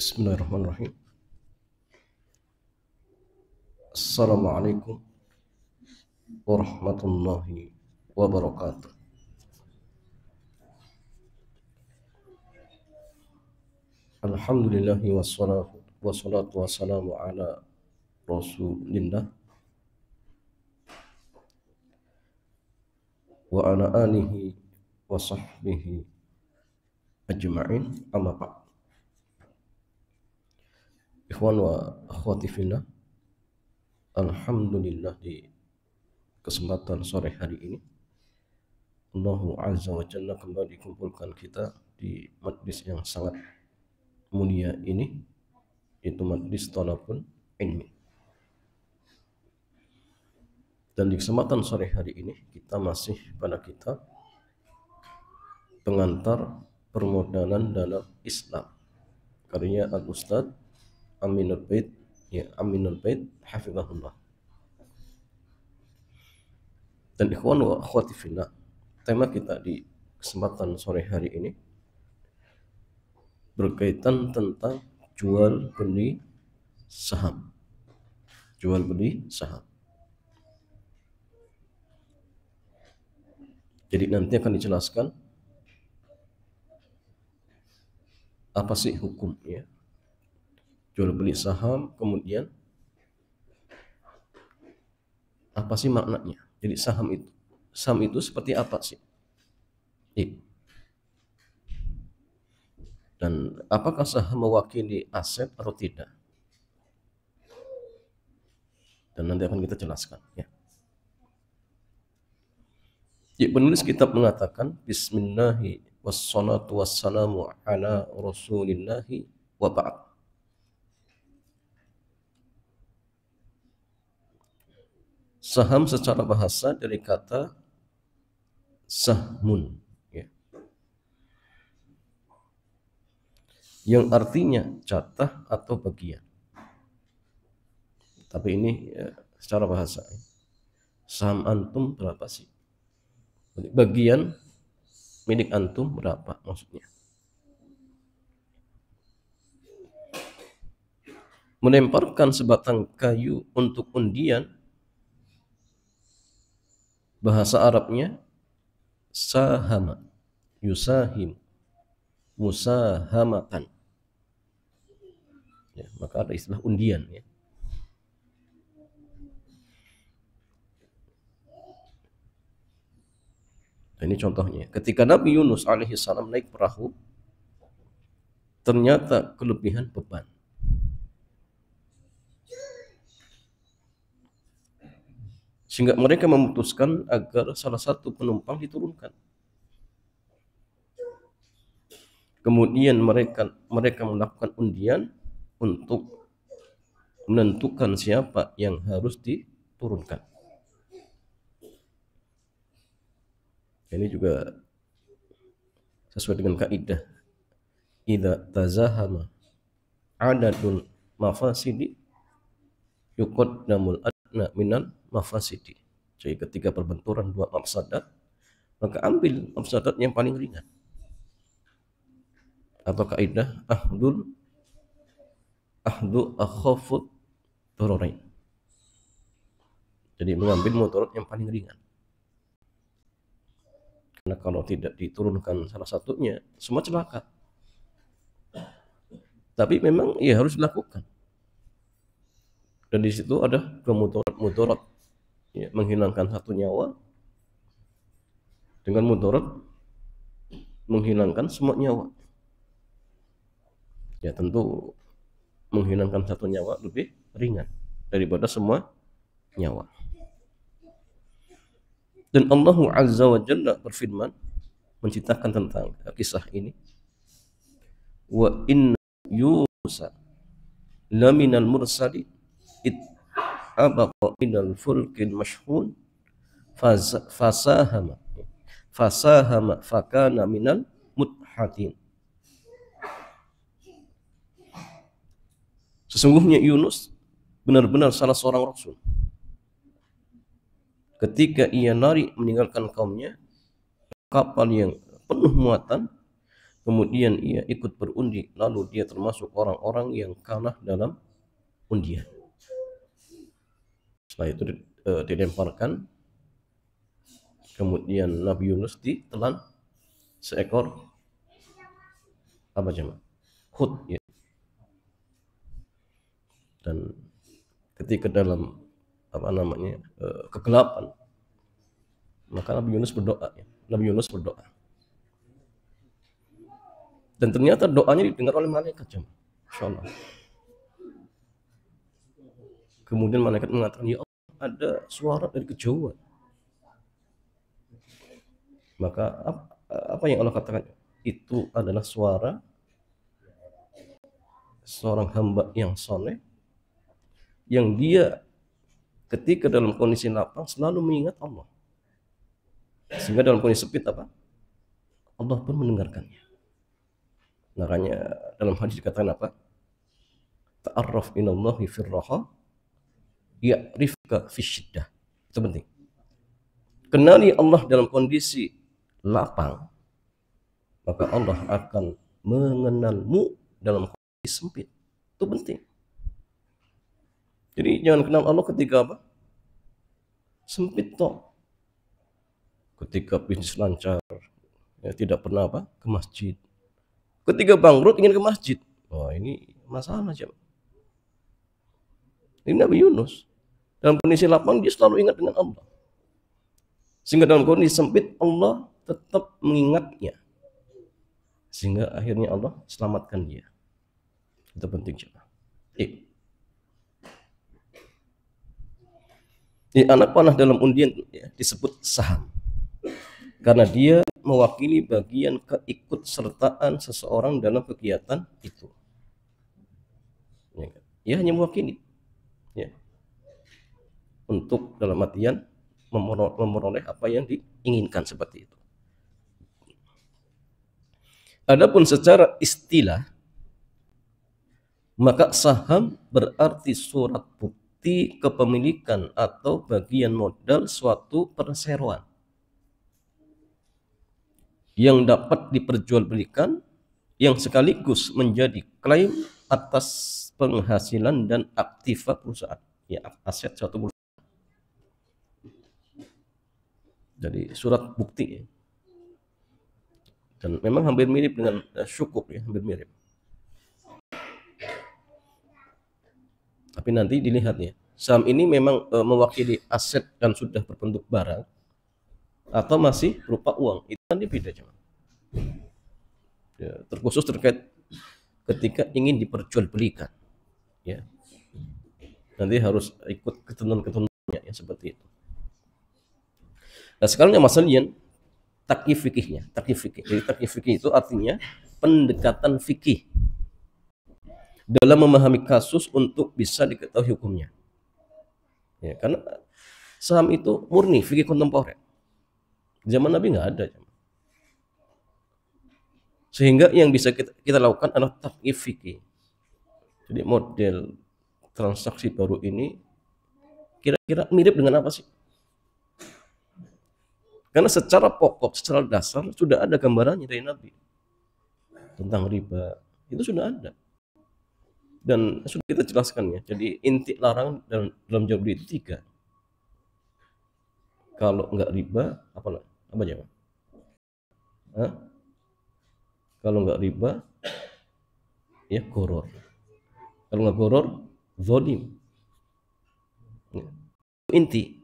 Bismillahirrahmanirrahim. Assalamualaikum warahmatullahi wabarakatuh. Alhamdulillahi wassalatu wassalamu ala Rasulillah wa ala alihi wa sahbihi ajma'in, amma ba'd. Ikhwan wa akhwati fillah, alhamdulillah di kesempatan sore hari ini Allah Azza wa Jalla kembali kumpulkan kita di majlis yang sangat mulia ini, yaitu majlis talabul ilmi. Dan di kesempatan sore hari ini kita masih pada kitab Pengantar Permodalan dalam Islam, karya Al-Ustadz Aminul Bait hafizahullah. Dan ikhwan wa akhwati fillah, tema kita di kesempatan sore hari ini berkaitan tentang jual beli saham. Jual beli saham. Jadi nanti akan dijelaskan apa sih hukumnya jual beli saham, kemudian apa sih maknanya. Jadi saham itu seperti apa sih? Dan apakah saham mewakili aset atau tidak? Dan nanti akan kita jelaskan, ya. Penulis kitab mengatakan bismillahi wassalatu wassalamu ala rasulillahi wa ba'd. Saham secara bahasa dari kata sahmun, ya, yang artinya jatah atau bagian. Tapi ini ya, secara bahasa, ya. Saham antum berapa sih? Bagian milik antum berapa maksudnya? Melemparkan sebatang kayu untuk undian, bahasa Arabnya sahama, yusahim, musahamatan. Ya, maka ada istilah undian, ya. Ini contohnya, ketika Nabi Yunus alaihi salam naik perahu, ternyata kelebihan beban. Sehingga mereka memutuskan agar salah satu penumpang diturunkan. Kemudian mereka melakukan undian untuk menentukan siapa yang harus diturunkan. Ini juga sesuai dengan kaidah idza tazahama adadul mafasidi yuqaddamul adna minal mafasidi. Jadi ketika perbenturan dua mafsadat, maka ambil mafsadat yang paling ringan. Atau kaidah ahdu akhafud dararain. Jadi mengambil mudarat yang paling ringan. Karena kalau tidak diturunkan salah satunya, semua celaka. Tapi memang ya harus dilakukan. Dan di situ ada mudarat, ya, menghilangkan satu nyawa dengan mudarat menghilangkan semua nyawa. Ya tentu menghilangkan satu nyawa lebih ringan daripada semua nyawa. Dan Allah Azza wa Jalla berfirman menceritakan tentang kisah ini, wa inna Yunusa laminal mursali id abaqa ilal fulkil mashhun fasahama fakana minal mudhatin. Sesungguhnya Yunus benar-benar salah seorang rasul. Ketika ia lari meninggalkan kaumnya, kapal yang penuh muatan kemudian ia ikut berundi, lalu dia termasuk orang-orang yang kalah dalam undian. Setelah itu dilemparkan, kemudian Nabi Yunus ditelan seekor apa jemaah? Hut, ya. Dan ketika dalam kegelapan, maka Nabi Yunus berdoa, ya. Nabi Yunus berdoa. Dan ternyata doanya didengar oleh malaikat, jemaah. Insyaallah. Kemudian malaikat mengatakan, ya Allah, ada suara dari kejauhan. Maka apa yang Allah katakan? Itu adalah suara seorang hamba yang soleh, yang dia ketika dalam kondisi lapang selalu mengingat Allah. Sehingga dalam kondisi sempit apa? Allah pun mendengarkannya. Makanya dalam hadis dikatakan apa? Ta'arraf inallahi firraha ya'rifka fisyiddah. Itu penting. Kenali Allah dalam kondisi lapang, maka Allah akan mengenalmu dalam kondisi sempit. Itu penting. Jadi jangan kenal Allah ketika apa? Sempit toh. Ketika bisnis lancar, ya, tidak pernah apa? Ke masjid. Ketika bangkrut ingin ke masjid. Wah, ini masalah aja. Ini Nabi Yunus. Dalam kondisi lapang dia selalu ingat dengan Allah. Sehingga dalam kondisi sempit Allah tetap mengingatnya. Sehingga akhirnya Allah selamatkan dia. Itu penting juga. Anak panah dalam undian ya, disebut saham. Karena dia mewakili bagian keikutsertaan seseorang dalam kegiatan itu. Ya hanya mewakili. Ya. Untuk dalam artian memperoleh apa yang diinginkan seperti itu. Adapun secara istilah, maka saham berarti surat bukti kepemilikan atau bagian modal suatu perseroan yang dapat diperjualbelikan, yang sekaligus menjadi klaim atas penghasilan dan aktiva perusahaan, ya, aset suatu perusahaan. Jadi surat bukti, ya. Dan memang hampir mirip dengan syukuk, ya, hampir mirip. Tapi nanti dilihat, ya, saham ini memang mewakili aset dan sudah berbentuk barang atau masih berupa uang, itu nanti beda, cuman. Ya, terkhusus terkait ketika ingin diperjualbelikan, ya, nanti harus ikut ketentuan-ketentuannya, ya, seperti itu. Nah, sekarang yang masalahnya takyif fikihnya. Jadi takyif fikih itu artinya pendekatan fikih dalam memahami kasus untuk bisa diketahui hukumnya. Ya, karena saham itu murni fikih kontemporer. Zaman Nabi nggak ada. Sehingga yang bisa kita lakukan adalah takyif fikih. Jadi model transaksi baru ini kira-kira mirip dengan apa sih? Karena secara pokok, secara dasar sudah ada gambarannya dari Nabi tentang riba, itu sudah ada dan sudah kita jelaskan, ya. Jadi inti larang dalam jual beli itu 3. Kalau nggak riba, apa jawab? Kalau nggak riba, ya goror. Kalau nggak goror, zolim. Inti.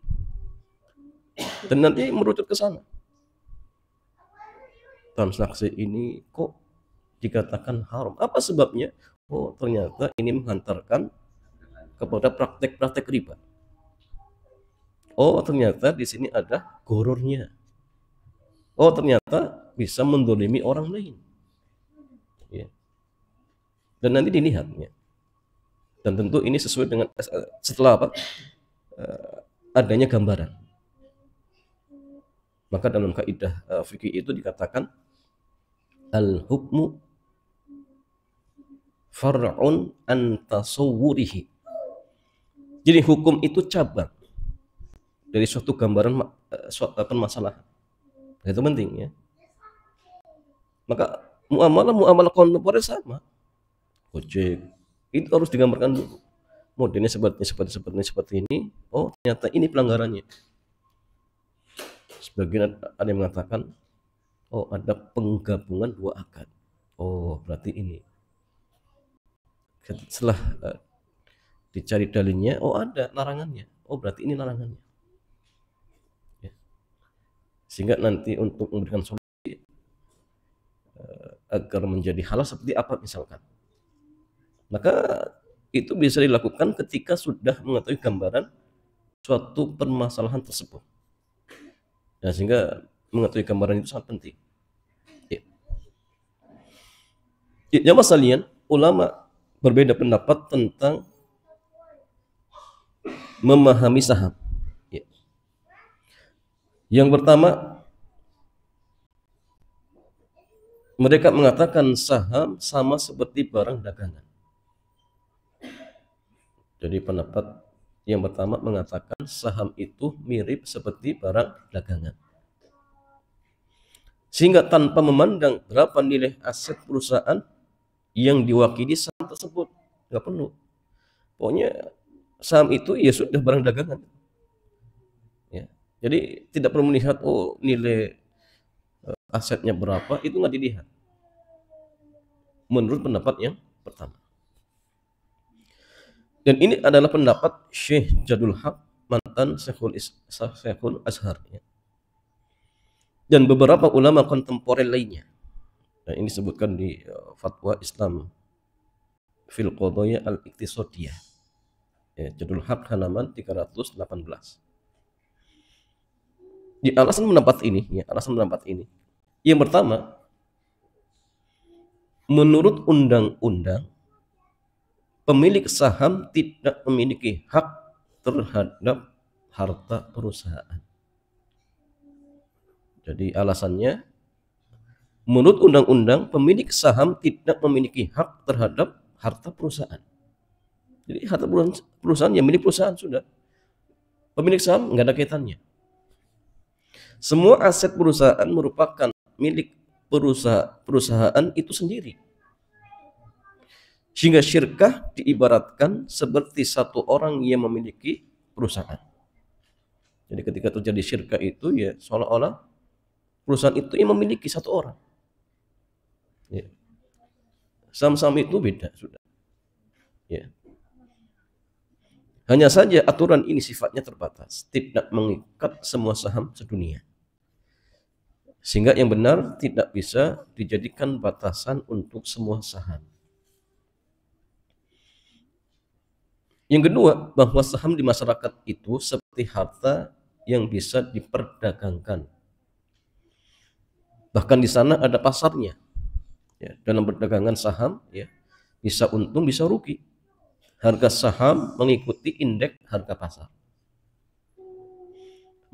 Dan nanti merucut ke sana. Transaksi ini kok dikatakan haram? Apa sebabnya? Oh, ternyata ini menghantarkan kepada praktek-praktek riba. Oh, ternyata di sini ada gorornya. Oh, ternyata bisa mendolimi orang lain. Ya. Dan nanti dilihatnya. Dan tentu ini sesuai dengan setelah apa? Adanya gambaran. Maka dalam kaidah fikih itu dikatakan al-hukmu far'un an tasawwurihi. Jadi hukum itu cabang dari suatu gambaran suatu permasalahan. Itu penting, ya. Maka muamalah kontemporer sama. Gojek itu harus digambarkan dulu. Modelnya seperti ini. Oh, ternyata ini pelanggarannya. Sebagian ada yang mengatakan, oh ada penggabungan dua akad. Oh, berarti ini. Setelah dicari dalilnya, oh ada larangannya. Oh, berarti ini larangannya. Ya. Sehingga nanti untuk memberikan solusi agar menjadi halal seperti apa misalkan. Maka itu bisa dilakukan ketika sudah mengetahui gambaran suatu permasalahan tersebut. Nah, sehingga mengetahui gambaran itu sangat penting. Ya. Jamaah sekalian, ulama berbeda pendapat tentang memahami saham. Ya. Yang pertama, mereka mengatakan saham sama seperti barang dagangan. Jadi pendapat yang pertama mengatakan saham itu mirip seperti barang dagangan. Sehingga tanpa memandang berapa nilai aset perusahaan yang diwakili saham tersebut, nggak perlu. Pokoknya saham itu ya sudah barang dagangan. Ya. Jadi tidak perlu melihat oh nilai asetnya berapa, itu nggak dilihat. Menurut pendapat yang pertama. Dan ini adalah pendapat Syekh Jadul Haq, mantan Syekhul Azhar. Ya. Dan beberapa ulama kontemporer lainnya. Nah, ini disebutkan di Fatwa Islam fil Qadaya al-Iqtisadiyah. Ya, Jadul Haq halaman 318. Di alasan pendapat ini, yang pertama, menurut undang-undang, pemilik saham tidak memiliki hak terhadap harta perusahaan. Jadi alasannya, menurut undang-undang, pemilik saham tidak memiliki hak terhadap harta perusahaan. Jadi harta perusahaan yang milik perusahaan sudah. Pemilik saham nggak ada kaitannya. Semua aset perusahaan merupakan milik perusahaan itu sendiri. Sehingga syirkah diibaratkan seperti satu orang yang memiliki perusahaan. Jadi ketika terjadi syirkah itu ya seolah-olah perusahaan itu yang memiliki satu orang. Ya. Saham-saham itu beda sudah. Ya. Hanya saja aturan ini sifatnya terbatas, tidak mengikat semua saham sedunia. Sehingga yang benar tidak bisa dijadikan batasan untuk semua saham. Yang kedua, bahwa saham di masyarakat itu seperti harta yang bisa diperdagangkan. Bahkan di sana ada pasarnya. Ya, dalam perdagangan saham, ya, bisa untung, bisa rugi. Harga saham mengikuti indeks harga pasar.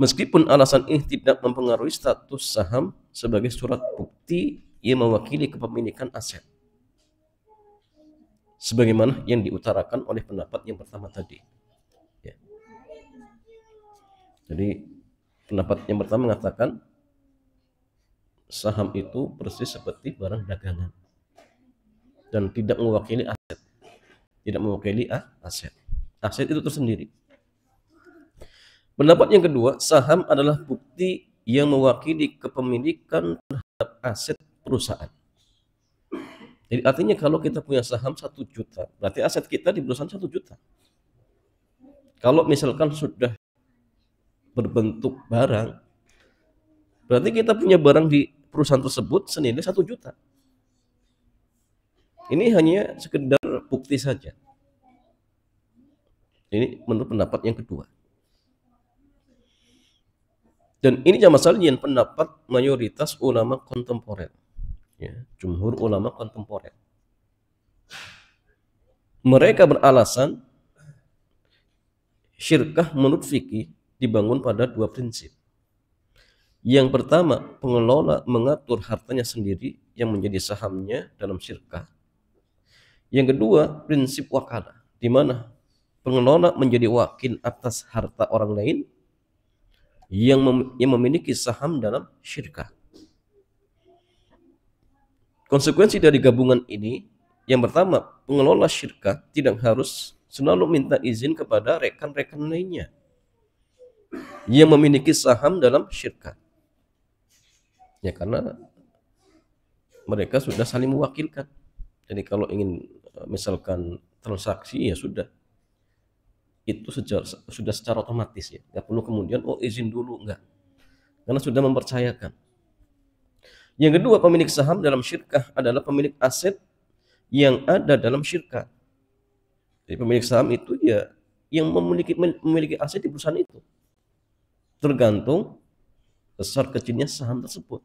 Meskipun alasan ini tidak mempengaruhi status saham sebagai surat bukti yang mewakili kepemilikan aset. Sebagaimana yang diutarakan oleh pendapat yang pertama tadi. Ya. Jadi pendapat yang pertama mengatakan saham itu persis seperti barang dagangan dan tidak mewakili aset. Tidak mewakili aset. Aset itu tersendiri. Pendapat yang kedua, saham adalah bukti yang mewakili kepemilikan terhadap aset perusahaan. Jadi artinya kalau kita punya saham 1 juta, berarti aset kita di perusahaan 1 juta. Kalau misalkan sudah berbentuk barang, berarti kita punya barang di perusahaan tersebut senilai 1 juta. Ini hanya sekedar bukti saja. Ini menurut pendapat yang kedua. Dan ini jamaah sekalian pendapat mayoritas ulama kontemporer. Ya, jumhur ulama kontemporer. Mereka beralasan syirkah menurut fikih dibangun pada 2 prinsip. Yang pertama, pengelola mengatur hartanya sendiri yang menjadi sahamnya dalam syirkah. Yang kedua, prinsip wakalah, di mana pengelola menjadi wakil atas harta orang lain yang memiliki saham dalam syirkah. Konsekuensi dari gabungan ini, yang pertama, pengelola syirkah tidak harus selalu minta izin kepada rekan-rekan lainnya yang memiliki saham dalam syirkah. Ya, karena mereka sudah saling mewakilkan. Jadi kalau ingin misalkan transaksi, ya sudah, itu sudah secara otomatis, ya, nggak perlu kemudian izin dulu, enggak, karena sudah mempercayakan. Yang kedua, pemilik saham dalam syirkah adalah pemilik aset yang ada dalam syirkah. Jadi pemilik saham itu ya yang memiliki aset di perusahaan itu, tergantung besar kecilnya saham tersebut.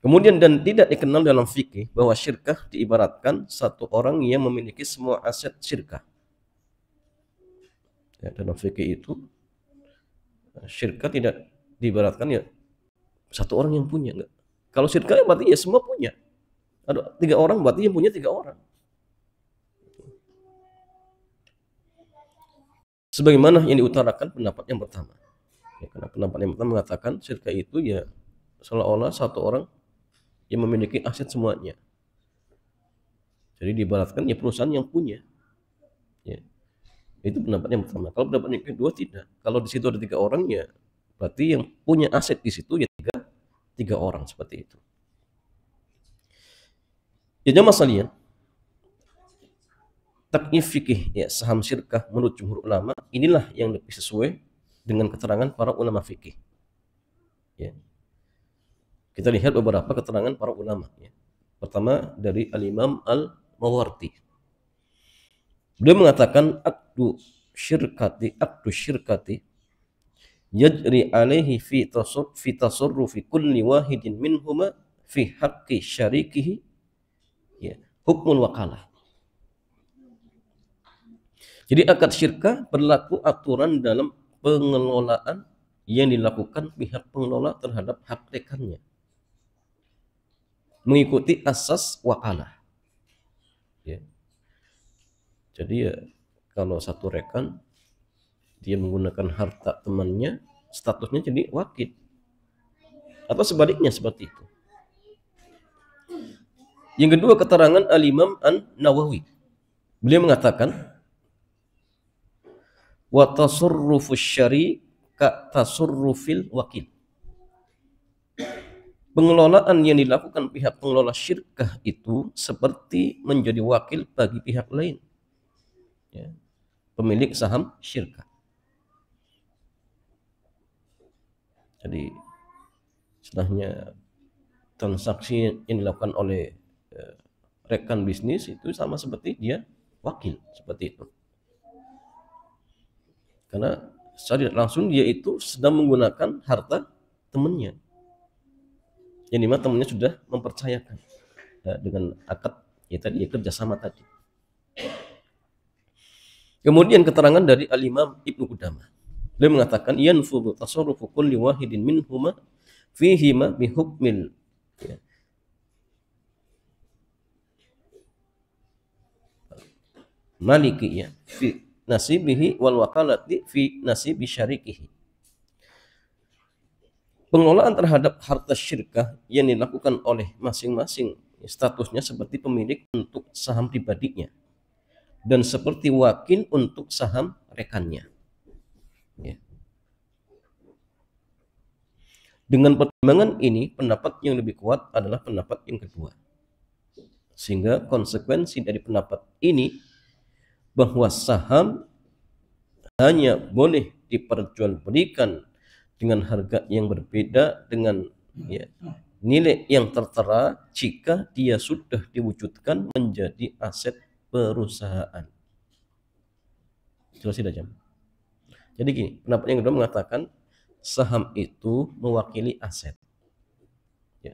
Kemudian, dan tidak dikenal dalam fikih bahwa syirkah diibaratkan satu orang yang memiliki semua aset syirkah. Ya, dalam fikih itu syirkah tidak diibaratkan ya satu orang yang punya, enggak. Kalau syirkah berarti ya semua punya. Ada 3 orang berarti yang punya 3 orang. Sebagaimana yang diutarakan pendapat yang pertama. Ya, karena pendapat yang pertama mengatakan syirkah itu ya seolah-olah satu orang yang memiliki aset semuanya. Jadi diibaratkan ya perusahaan yang punya. Ya. Itu pendapat yang pertama. Kalau pendapat yang kedua tidak. Kalau di situ ada 3 orang ya berarti yang punya aset di situ ya 3 orang, seperti itu. Ya jamaah sekalian, takyif fikih ya saham syirkah menurut jumhur ulama inilah yang lebih sesuai dengan keterangan para ulama fikih. Ya. Kita lihat beberapa keterangan para ulama. Ya. Pertama dari Al-Imam Al-Mawardi. Beliau mengatakan akdu syirkati yajri alaihi fi tasarrufi kulli wahidin minhuma fi haqqi syarikihi ya hukmul wakalah. Jadi akad syirkah berlaku aturan dalam pengelolaan yang dilakukan pihak pengelola terhadap hak rekannya, mengikuti asas wakalah. Ya. Jadi ya kalau satu rekan dia menggunakan harta temannya, statusnya jadi wakil, atau sebaliknya seperti itu. Yang kedua, keterangan Al-Imam An-Nawawi. Beliau mengatakan wa tasurrufus syari ka tasurrufil wakil. Pengelolaan yang dilakukan pihak pengelola syirkah itu seperti menjadi wakil bagi pihak lain, ya, pemilik saham syirkah. Jadi istilahnya transaksi yang dilakukan oleh rekan bisnis itu sama seperti dia wakil, seperti itu. Karena secara langsung dia itu sedang menggunakan harta temannya, yang dimana temannya sudah mempercayakan ya, dengan akad ya tadi ya kerjasama tadi. Kemudian keterangan dari Al-Imam Ibnu Qudamah. Beliau mengatakan yanfudu tasarrufu kulli wahidin minhuma fihima bihukmil ya, maliki ya fi nasibihi wal wakalati fi nasibi syarikihi. Pengelolaan terhadap harta syirkah yang dilakukan oleh masing-masing statusnya seperti pemilik untuk saham pribadinya dan seperti wakil untuk saham rekannya. Ya. Dengan pertimbangan ini, pendapat yang lebih kuat adalah pendapat yang kedua. Sehingga konsekuensi dari pendapat ini bahwa saham hanya boleh diperjualbelikan dengan harga yang berbeda dengan ya, nilai yang tertera jika dia sudah diwujudkan menjadi aset perusahaan. Jelas tidak jam? Jadi gini, pendapat yang kedua mengatakan saham itu mewakili aset. Ya.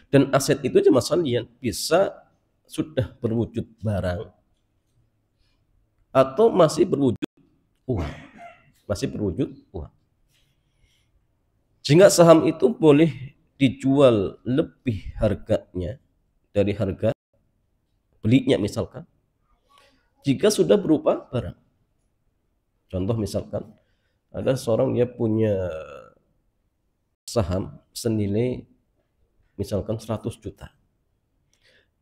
Dan aset itu cuma sekalian bisa sudah berwujud barang atau masih berwujud uang. Masih berwujud uang. Sehingga saham itu boleh dijual lebih harganya dari harga belinya misalkan, jika sudah berupa barang. Contoh misalkan ada seorang dia punya saham senilai misalkan 100 juta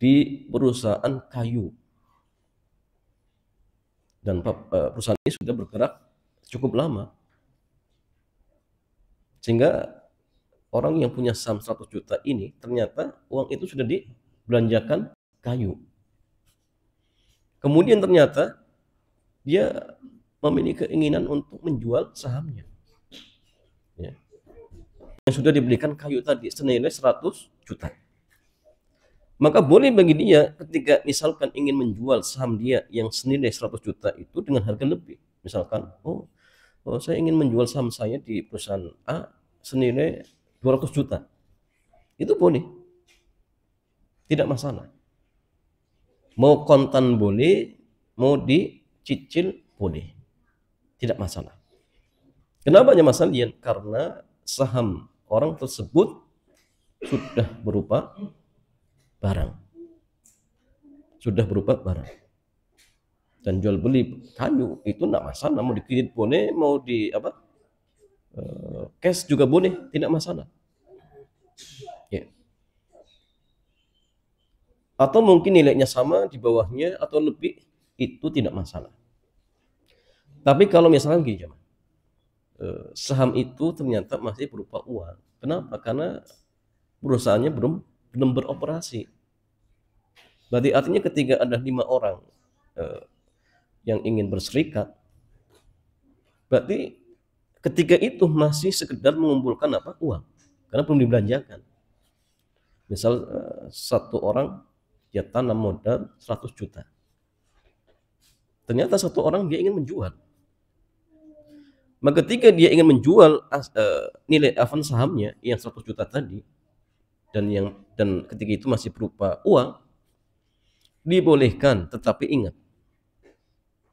di perusahaan kayu, dan perusahaan ini sudah bergerak cukup lama, sehingga orang yang punya saham 100 juta ini ternyata uang itu sudah dibelanjakan kayu. Kemudian ternyata dia memiliki keinginan untuk menjual sahamnya, ya, yang sudah dibelikan kayu tadi senilai 100 juta. Maka boleh bagi dia ketika misalkan ingin menjual saham dia yang senilai 100 juta itu dengan harga lebih. Misalkan, saya ingin menjual saham saya di perusahaan A senilai 200 juta. Itu boleh. Tidak masalah. Mau kontan boleh, mau dicicil boleh. Tidak masalah. Kenapa hanya masalah? Karena saham orang tersebut sudah berupa barang, sudah berupa barang, dan jual beli kayu itu tidak masalah, mau dikredit boleh, mau di cash juga boleh, tidak masalah, ya. Atau mungkin nilainya sama, di bawahnya atau lebih, itu tidak masalah. Tapi kalau misalnya gini, saham itu ternyata masih berupa uang. Kenapa? Karena perusahaannya belum beroperasi. Berarti artinya ketika ada 5 orang yang ingin berserikat, berarti ketika itu masih sekedar mengumpulkan uang, karena belum dibelanjakan. Misal satu orang dia tanam modal 100 juta. Ternyata satu orang dia ingin menjual. Maka ketika dia ingin menjual nilai sahamnya yang 100 juta tadi, dan ketika itu masih berupa uang, dibolehkan, tetapi ingat,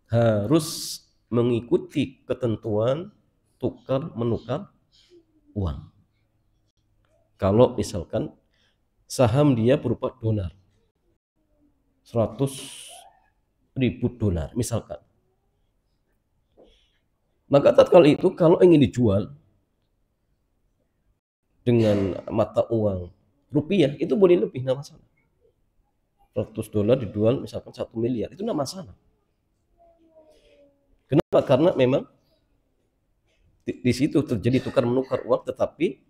harus mengikuti ketentuan tukar menukar uang. Kalau misalkan saham dia berupa dolar, 100.000 dolar misalkan, maka tatkala itu kalau ingin dijual dengan mata uang rupiah itu boleh lebih, tidak masalah. 100 dolar dijual misalkan 1 miliar, itu tidak masalah. Kenapa? Karena memang di situ terjadi tukar menukar uang, tetapi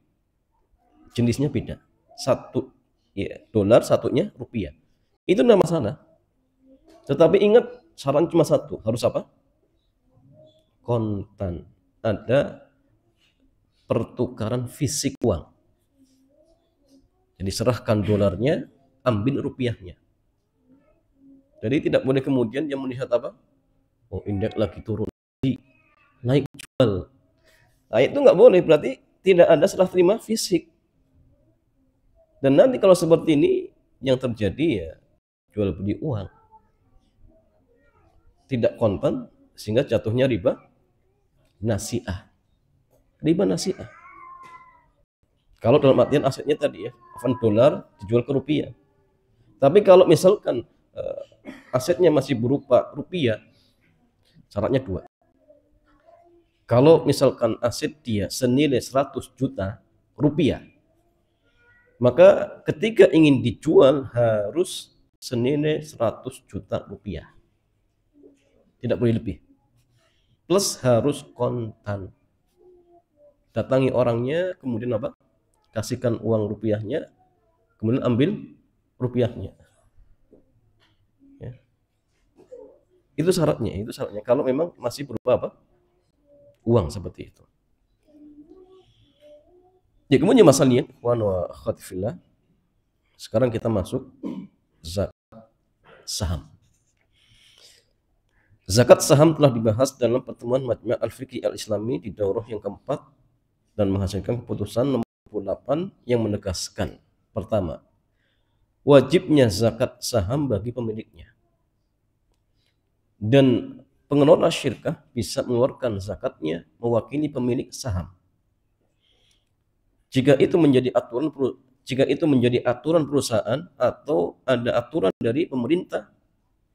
jenisnya beda. Satu dolar, satunya rupiah. Itu tidak masalah. Tetapi ingat, saran cuma satu, harus apa? Kontan. Ada pertukaran fisik uang. Jadi serahkan dolarnya, ambil rupiahnya. Jadi tidak boleh kemudian dia melihat indeks lagi turun, naik jual. Nah, itu nggak boleh, berarti tidak ada serah terima fisik. Dan nanti kalau seperti ini yang terjadi ya jual beli uang, tidak kontan, sehingga jatuhnya riba nasi'ah. Riba nasi'ah. Kalau dalam artian asetnya tadi dolar dijual ke rupiah. Tapi kalau misalkan asetnya masih berupa rupiah, syaratnya 2. Kalau misalkan aset dia senilai 100 juta rupiah, maka ketika ingin dijual harus senilai 100 juta rupiah. Tidak boleh lebih. Plus harus kontan. Datangi orangnya, kemudian kasihkan uang rupiahnya, kemudian ambil rupiahnya. Ya. Itu syaratnya. Kalau memang masih berupa uang seperti itu. Ya, kemudian masalahnya, wa khatifillah. Sekarang kita masuk zakat saham. Zakat saham telah dibahas dalam pertemuan Majma' Al-Fiqh Al-Islami di daurah yang keempat dan menghasilkan keputusan nomor 28 yang menegaskan, pertama, wajibnya zakat saham bagi pemiliknya. Dan pengelola syirkah bisa mengeluarkan zakatnya mewakili pemilik saham. Jika itu menjadi aturan perusahaan atau ada aturan dari pemerintah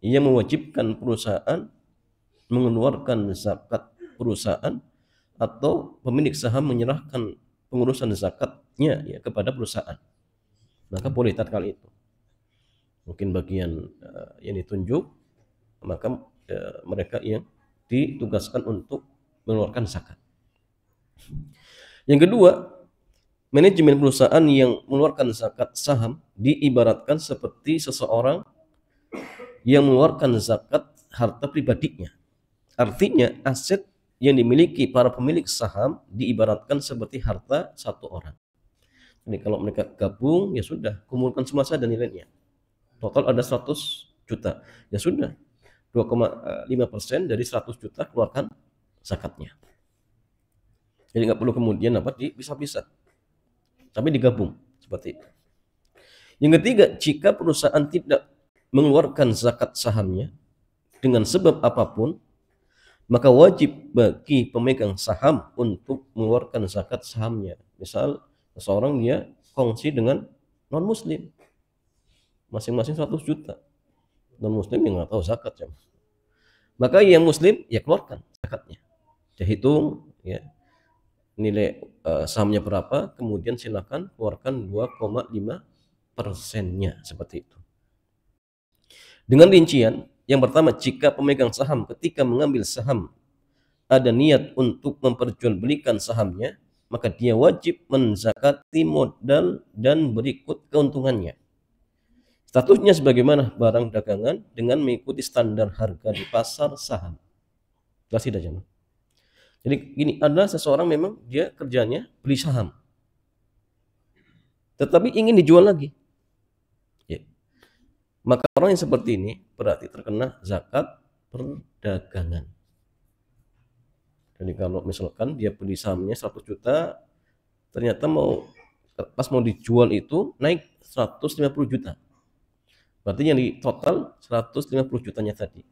yang mewajibkan perusahaan mengeluarkan zakat perusahaan, atau pemilik saham menyerahkan pengurusan zakatnya kepada perusahaan. maka boleh tatkala itu. Mungkin bagian yang ditunjuk, maka mereka yang ditugaskan untuk mengeluarkan zakat. Yang kedua, manajemen perusahaan yang mengeluarkan zakat saham diibaratkan seperti seseorang yang mengeluarkan zakat harta pribadinya. Artinya aset yang dimiliki para pemilik saham diibaratkan seperti harta satu orang. Jadi kalau mereka gabung, ya sudah, kumpulkan semua saja nilainya. Total ada 100 juta. Ya sudah, 2,5% dari 100 juta keluarkan zakatnya. Jadi nggak perlu kemudian dipisah-pisah, tapi digabung seperti itu. Yang ketiga, jika perusahaan tidak mengeluarkan zakat sahamnya dengan sebab apapun, maka wajib bagi pemegang saham untuk mengeluarkan zakat sahamnya. Misal seseorang dia kongsi dengan non-muslim, masing-masing 100 juta. Non-muslim yang nggak tahu zakat ya. Maka yang muslim ya keluarkan zakatnya. Dia hitung ya nilai sahamnya berapa, kemudian silakan keluarkan 2,5%-nya seperti itu. Dengan rincian, yang pertama, jika pemegang saham ketika mengambil saham ada niat untuk memperjualbelikan sahamnya, maka dia wajib menzakati modal dan berikut keuntungannya. Statusnya sebagaimana barang dagangan dengan mengikuti standar harga di pasar saham. Jelas tidak, jemaah? Jadi gini, ada seseorang memang dia kerjanya beli saham, tetapi ingin dijual lagi. Ya. Maka orang yang seperti ini berarti terkena zakat perdagangan. Jadi kalau misalkan dia beli sahamnya 100 juta, ternyata pas mau dijual itu naik 150 juta. Berarti yang di total 150 jutanya tadi.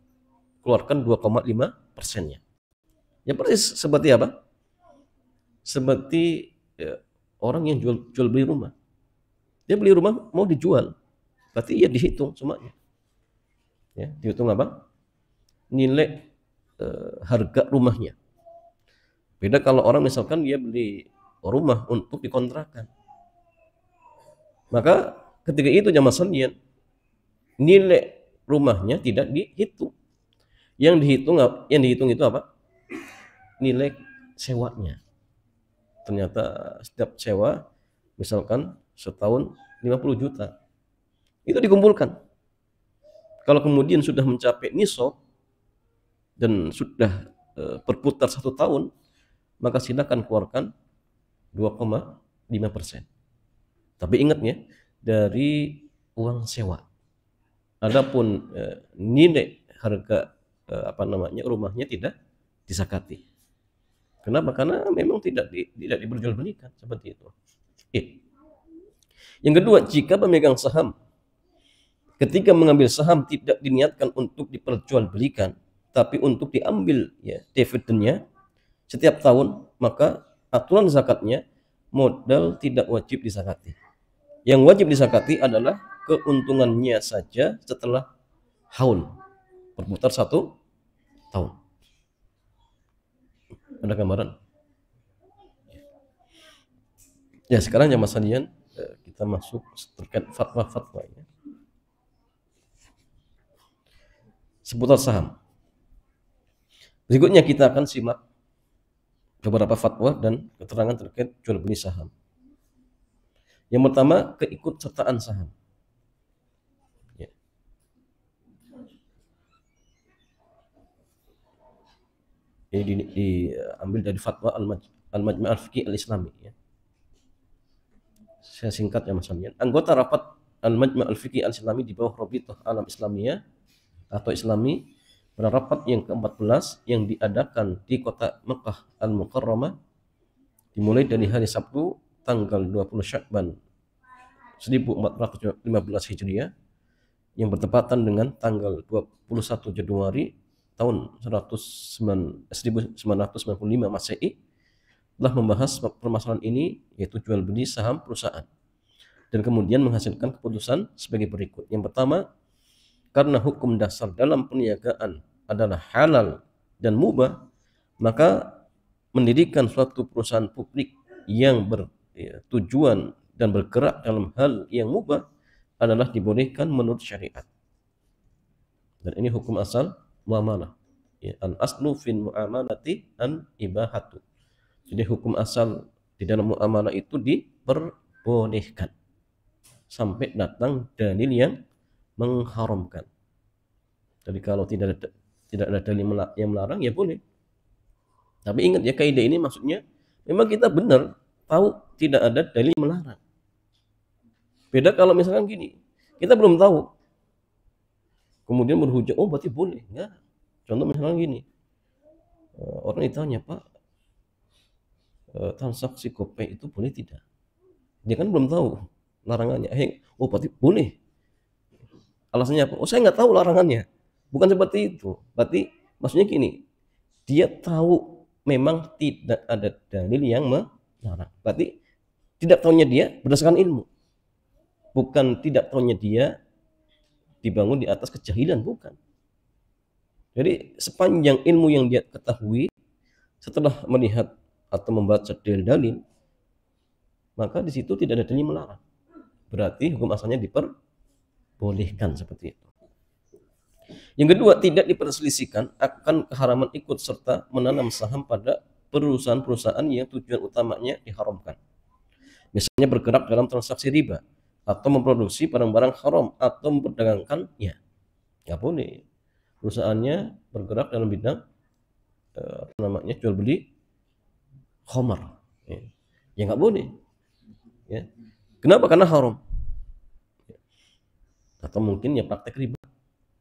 Keluarkan 2,5%-nya. Ya persis seperti apa? Seperti orang yang jual beli rumah. Dia beli rumah mau dijual. Berarti ya dihitung semuanya. Ya, dihitung apa? Nilai harga rumahnya. Beda kalau orang misalkan dia beli rumah untuk dikontrakan. Maka ketika itu jamaah sekalian, nilai rumahnya tidak dihitung. Yang dihitung itu apa? Nilai sewanya. Ternyata setiap sewa misalkan setahun 50 juta. Itu dikumpulkan. Kalau kemudian sudah mencapai nisab dan sudah berputar 1 tahun, maka silakan keluarkan 2,5%. Tapi ingatnya dari uang sewa. Adapun nilai harga rumahnya tidak disakati. Kenapa? Karena memang tidak diperjualbelikan seperti itu. Yang kedua, jika pemegang saham ketika mengambil saham tidak diniatkan untuk diperjualbelikan, tapi untuk diambil ya dividennya setiap tahun, maka aturan zakatnya modal tidak wajib disakati. Yang wajib disakati adalah keuntungannya saja setelah haul berputar 1 tahun. Ada gambaran? Ya, sekarang jamaah sekalian kita masuk terkait fatwa-fatwa ya. Seputar saham. Berikutnya kita akan simak beberapa fatwa dan keterangan terkait jual beli saham. Yang pertama, keikutsertaan saham. Ya. Ini diambil dari fatwa Al-Majma' Al-Fiqhi Al-Islami ya. Saya singkat ya Mas Alian. Anggota rapat Al-Majma' Al-Fiqhi Al-Islami di bawah Rabithah Alam Islamiyah atau Islami pada rapat yang ke-14 yang diadakan di kota Mekah Al-Mukarramah dimulai dari hari Sabtu tanggal 20 Sya'ban 1415 Hijriah yang bertepatan dengan tanggal 21 Januari tahun 1995 Masehi telah membahas permasalahan ini, yaitu jual beli saham perusahaan, dan kemudian menghasilkan keputusan sebagai berikut. Yang pertama, karena hukum dasar dalam perniagaan adalah halal dan mubah, maka mendirikan suatu perusahaan publik yang bertujuan dan bergerak dalam hal yang mubah adalah dibolehkan menurut syariat. Dan ini hukum asal muamalah. Ya, al aslu fin muamalati an ibahatu. Jadi hukum asal di dalam muamalah itu diperbolehkan sampai datang dalil yang mengharamkan. Jadi kalau tidak ada dalil yang melarang, ya boleh. Tapi ingat ya, kaidah ini maksudnya memang kita benar tahu tidak ada dalil melarang. Beda kalau misalkan gini, kita belum tahu, kemudian berhujah, oh berarti boleh. Enggak. Contoh misalkan gini, orang ditanya, Pak, transaksi GoPay itu boleh tidak? Dia kan belum tahu larangannya. Oh berarti boleh. Alasannya apa? Oh saya nggak tahu larangannya. Bukan seperti itu. Berarti maksudnya gini, dia tahu memang tidak ada dalil yang melarang. Berarti tidak tahunya dia berdasarkan ilmu. Bukan tidak tahunya dia dibangun di atas kejahilan, bukan. Jadi sepanjang ilmu yang dia ketahui setelah melihat atau membaca dalil-dalil, maka di situ tidak ada dalil melarang. Berarti hukum asalnya diperbolehkan seperti itu. Yang kedua, tidak diperselisihkan akan keharaman ikut serta menanam saham pada perusahaan-perusahaan yang tujuan utamanya diharamkan. Misalnya bergerak dalam transaksi riba, atau memproduksi barang-barang haram, atau memperdagangkannya. Nggak boleh. Perusahaannya bergerak dalam bidang jual beli khamar. Ya nggak boleh. Ya. Kenapa? Karena haram. Atau mungkin ya praktek riba,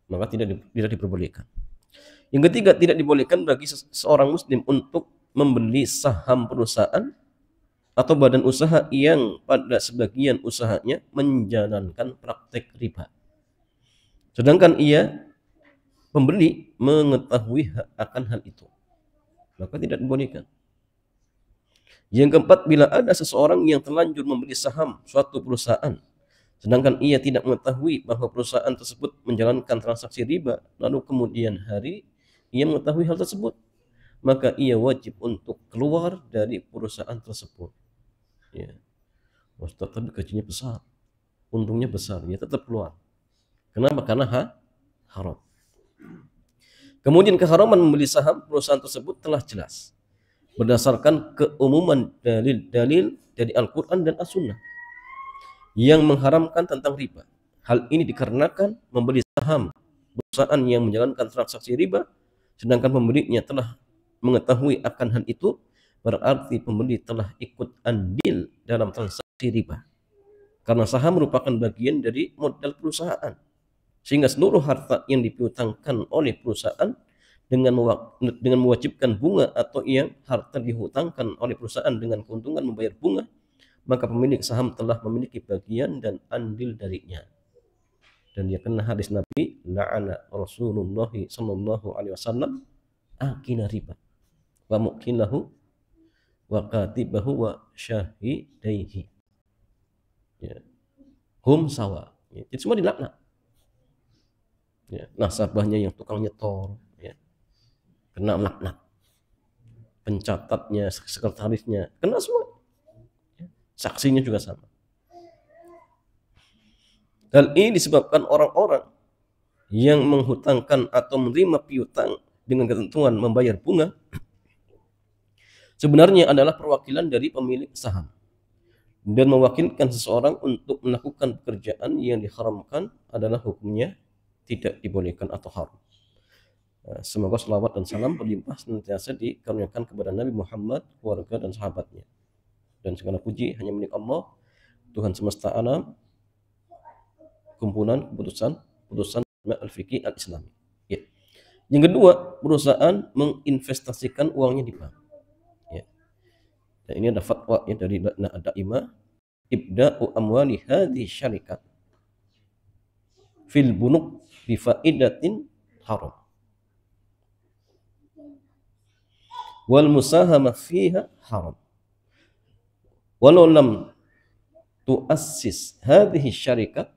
maka tidak diperbolehkan. Yang ketiga, tidak dibolehkan bagi seorang muslim untuk membeli saham perusahaan atau badan usaha yang pada sebagian usahanya menjalankan praktek riba, sedangkan ia pembeli mengetahui akan hal itu, maka tidak dibolehkan. Yang keempat, bila ada seseorang yang terlanjur membeli saham suatu perusahaan sedangkan ia tidak mengetahui bahwa perusahaan tersebut menjalankan transaksi riba, lalu kemudian hari ia mengetahui hal tersebut, maka ia wajib untuk keluar dari perusahaan tersebut. Ya, Ustaz, tapi gajinya besar, untungnya besar, ya tetap keluar. Kenapa? Karena haram. Kemudian keharaman membeli saham perusahaan tersebut telah jelas berdasarkan keumuman dalil-dalil dari Al-Quran dan As-Sunnah yang mengharamkan tentang riba. Hal ini dikarenakan membeli saham perusahaan yang menjalankan transaksi riba sedangkan pembelinya telah mengetahui akan hal itu, berarti pembeli telah ikut andil dalam transaksi riba. Karena saham merupakan bagian dari modal perusahaan, sehingga seluruh harta yang dipiutangkan oleh perusahaan dengan mewajibkan bunga, atau yang harta dihutangkan oleh perusahaan dengan keuntungan membayar bunga, maka pemilik saham telah memiliki bagian dan andil darinya. Dan dia kena hadis Nabi, la'ana Rasulullah sallallahu alaihi wasallam akila riba wa mukilahu wa katibahu wa syahidaihi. Ya. Hum sawa. Ya. Itu semua dilaknat. Ya. Nasabahnya yang tukang nyetor, ya, kena laknat. Pencatatnya, sekretarisnya, kena semua. Saksinya juga sama. Hal ini disebabkan orang-orang yang menghutangkan atau menerima piutang dengan ketentuan membayar bunga sebenarnya adalah perwakilan dari pemilik saham dan mewakilkan seseorang untuk melakukan pekerjaan yang diharamkan adalah hukumnya tidak dibolehkan atau haram. Semoga selawat dan salam berlimpah senantiasa dikaruniakan kepada Nabi Muhammad, keluarga dan sahabatnya. Dan segala puji hanya milik Allah, Tuhan semesta alam, kumpulan putusan al-fiqih al-islami. Ya. Yang kedua, perusahaan menginvestasikan uangnya di bank. Ya. Dan ini ada fatwa ya dari Daimah, ibda'u amwali hadhihi syarikat fil bunuk bi faidatin haram wal musahama fiha haram walau lam tuassis hadhihi syarikat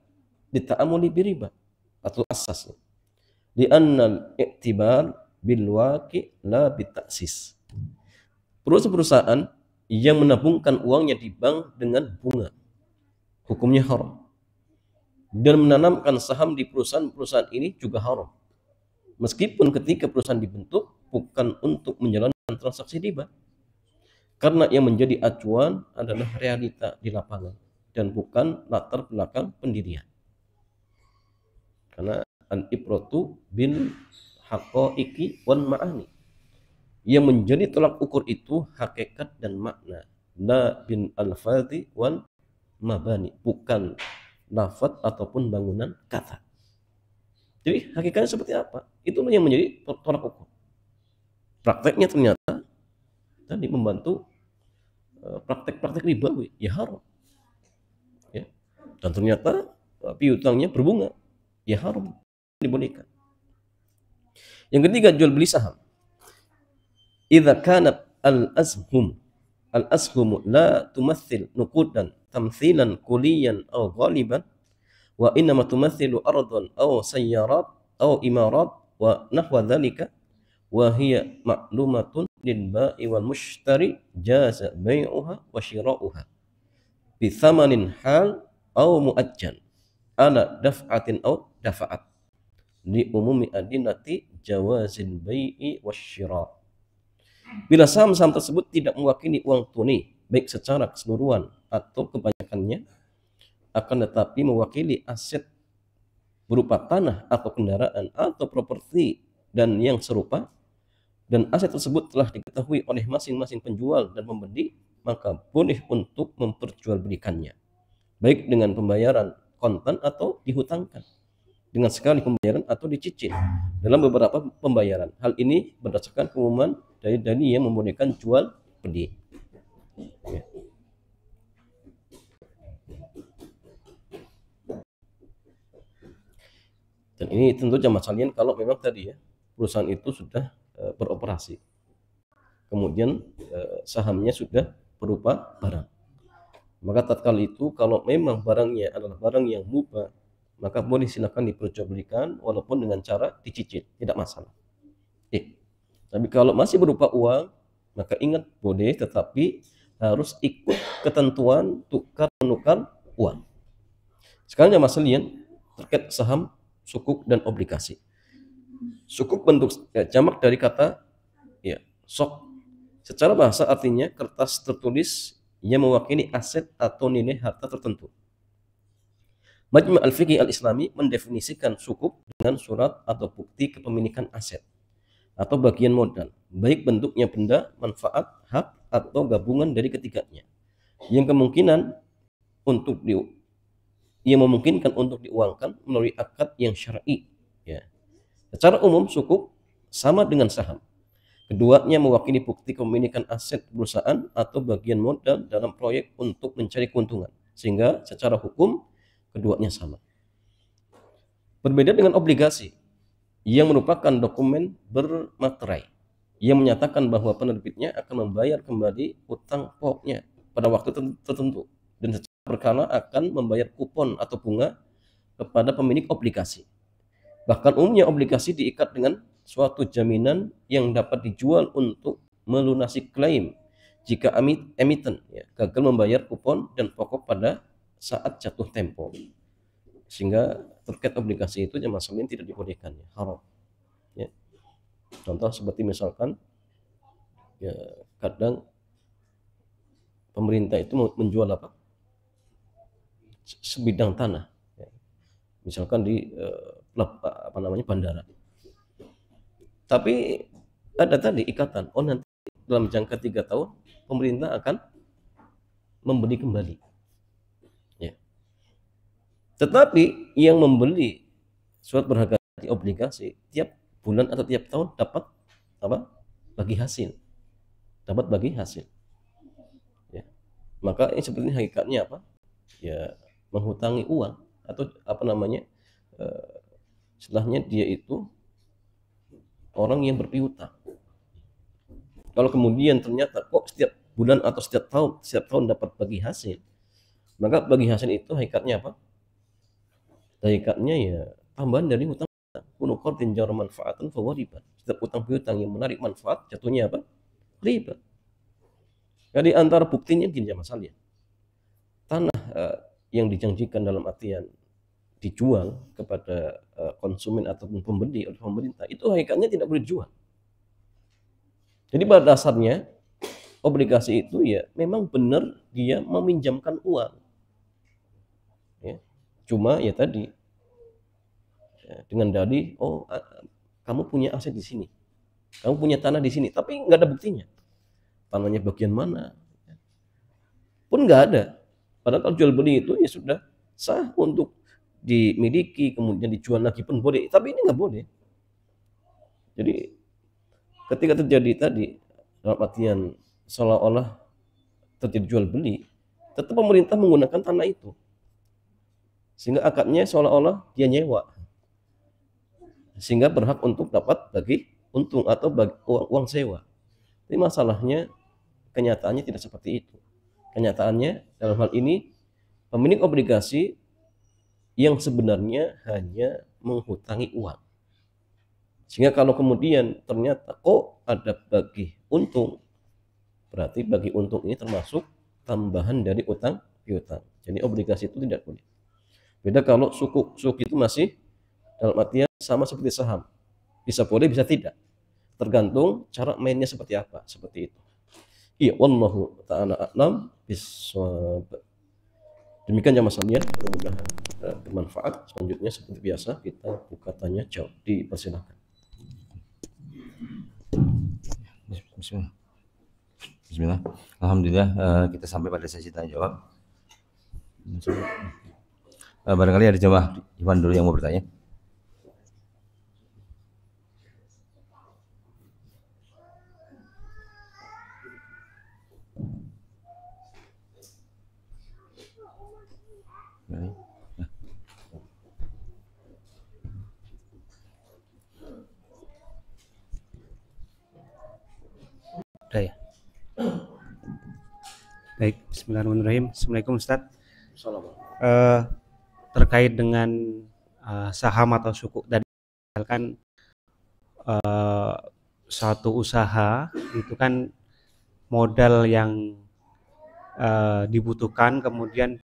dita'amuli biriba atau asas di annal i'tibar bil waqi la bitaksis. Perusahaan yang menabungkan uangnya di bank dengan bunga hukumnya haram. Dan menanamkan saham di perusahaan-perusahaan ini juga haram. Meskipun ketika perusahaan dibentuk bukan untuk menjalankan transaksi riba. Karena yang menjadi acuan adalah realita di lapangan dan bukan latar belakang pendirian. Karena al-ibratu bil haqaiqi wan ma'ani. Yang menjadi tolak ukur itu hakikat dan makna. La bin al-fadhi wal mabani, bukan lafaz ataupun bangunan kata. Jadi hakikatnya seperti apa? Itu yang menjadi tolak ukur. Prakteknya ternyata tadi membantu praktek-praktek ribawi, ya haram. Ya. Dan ternyata piutangnya berbunga, ya haram, dibolehkan. Yang ketiga, jual beli saham. Idza kanat al-ashum la tumathil nuqudan tamthilan kuliyan aw ghaliban wa innama tumathilu ardan aw sayyarat aw imarat wa nahwa dhalika wa hiya ma'lumatun lil ba'i wal mushtari jaza bai'uha wa shira'uha bi thamanin hal aw muajjan ala daf'atin aw dafa'at li umumi adillati jawazil bai'i wasyira'. Bila saham-saham tersebut tidak mewakili uang tunai baik secara keseluruhan atau kebanyakannya, akan tetapi mewakili aset berupa tanah atau kendaraan atau properti dan yang serupa, dan aset tersebut telah diketahui oleh masing-masing penjual dan pembeli, maka boleh untuk memperjualbelikannya, baik dengan pembayaran kontan atau dihutangkan, dengan sekali pembayaran atau dicicil dalam beberapa pembayaran. Hal ini berdasarkan pengumuman dari yang membolehkan jual beli. Ya. Dan ini tentu jamaah sekalian kalau memang tadi ya perusahaan itu sudah beroperasi, kemudian sahamnya sudah berupa barang, maka tatkala itu kalau memang barangnya adalah barang yang mubah, maka boleh silakan diperjualbelikan walaupun dengan cara dicicil, tidak masalah. Tapi kalau masih berupa uang, maka ingat boleh, tetapi harus ikut ketentuan tukar menukar uang. Sekarang jamaah sekalian terkait saham, sukuk dan obligasi. Sukuk bentuk jamak dari kata ya sok. Secara bahasa artinya kertas tertulis yang mewakili aset atau nilai harta tertentu. Majma' al-Fiqh al-Islami mendefinisikan sukuk dengan surat atau bukti kepemilikan aset atau bagian modal, baik bentuknya benda, manfaat, hak, atau gabungan dari ketiganya, yang memungkinkan untuk diuangkan melalui akad yang syar'i. Ya. Secara umum sukuk sama dengan saham. Keduanya mewakili bukti kepemilikan aset perusahaan atau bagian modal dalam proyek untuk mencari keuntungan, sehingga secara hukum keduanya sama. Berbeda dengan obligasi yang merupakan dokumen bermaterai yang menyatakan bahwa penerbitnya akan membayar kembali utang pokoknya pada waktu tertentu dan secara berkala akan membayar kupon atau bunga kepada pemilik obligasi. Bahkan umumnya obligasi diikat dengan suatu jaminan yang dapat dijual untuk melunasi klaim jika emiten gagal membayar kupon dan pokok pada saat jatuh tempo. Sehingga terkait obligasi itu jamaah sekalian tidak dibolehkan, ya, haram. Ya. Contoh seperti misalkan ya kadang pemerintah itu menjual apa? Sebidang tanah. Ya. Misalkan di bandara. Tapi ada tadi ikatan, nanti dalam jangka 3 tahun pemerintah akan membeli kembali. Tetapi yang membeli surat berharga di obligasi tiap bulan atau tiap tahun dapat apa? Bagi hasil. Dapat bagi hasil. Ya. Maka ini sebenarnya hakikatnya apa? Ya, menghutangi uang atau istilahnya dia itu orang yang berpiutang. Kalau kemudian ternyata kok setiap bulan atau setiap tahun dapat bagi hasil, maka bagi hasil itu hakikatnya apa? Hakikatnya ya tambahan dari hutang. Kunu qardin jar manfaatan fa riba. Setiap utang piutang yang menarik manfaat jatuhnya apa? Riba. Jadi antara buktinya gini ya masalahnya. Tanah yang dijanjikan dalam artian dijual kepada konsumen ataupun pembeli oleh pemerintah, itu hakikatnya tidak boleh dijual. Jadi pada dasarnya obligasi itu ya memang benar dia meminjamkan uang, ya. Cuma ya tadi ya, dengan dalih, oh kamu punya aset di sini, kamu punya tanah di sini, tapi nggak ada buktinya. Tanahnya bagian mana pun nggak ada. Padahal kalau jual beli itu ya sudah sah untuk dimiliki, kemudian dijual lagi pun boleh, tapi ini nggak boleh. Jadi ketika terjadi tadi dalam artian seolah-olah terjadi jual beli, tetap pemerintah menggunakan tanah itu, sehingga akadnya seolah-olah dia nyewa, sehingga berhak untuk dapat bagi untung atau bagi uang sewa. Tapi masalahnya kenyataannya tidak seperti itu. Kenyataannya dalam hal ini pemilik obligasi yang sebenarnya hanya menghutangi uang. Sehingga kalau kemudian ternyata kok ada bagi untung, berarti bagi untung ini termasuk tambahan dari utang piutang. Jadi obligasi itu tidak boleh. Beda kalau sukuk itu masih dalam artian sama seperti saham. Bisa boleh, bisa tidak. Tergantung cara mainnya seperti apa, seperti itu. Iya, wallahu ta'ala a'lam bishawab. Demikian jamaah sekalian, mudah-mudahan bermanfaat. Selanjutnya seperti biasa kita buka tanya jawab, dipersilakan. Bismillah. Bismillah. Alhamdulillah kita sampai pada sesi tanya jawab. Barangkali ada jemaah Iwan dulu yang mau bertanya. Ya. Baik, bismillahirrahmanirrahim. Assalamualaikum Ustaz. Terkait dengan saham atau sukuk tadi, misalkan suatu usaha itu kan modal yang dibutuhkan, kemudian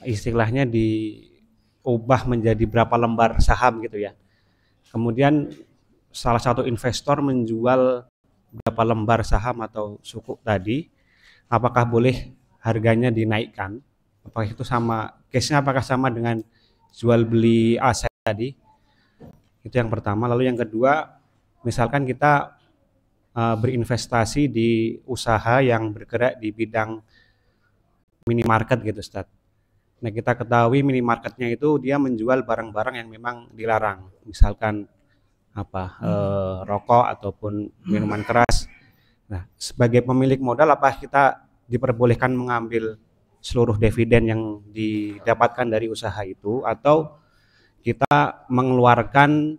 istilahnya diubah menjadi berapa lembar saham gitu ya. Kemudian salah satu investor menjual berapa lembar saham atau sukuk tadi, apakah boleh harganya dinaikkan? Apakah itu sama, case-nya apakah sama dengan jual beli aset tadi? Itu yang pertama. Lalu yang kedua, misalkan kita berinvestasi di usaha yang bergerak di bidang minimarket gitu Ustaz. Nah, kita ketahui minimarketnya itu dia menjual barang-barang yang memang dilarang, misalkan rokok ataupun minuman keras. Nah, sebagai pemilik modal, apa kita diperbolehkan mengambil seluruh dividen yang didapatkan dari usaha itu, atau kita mengeluarkan,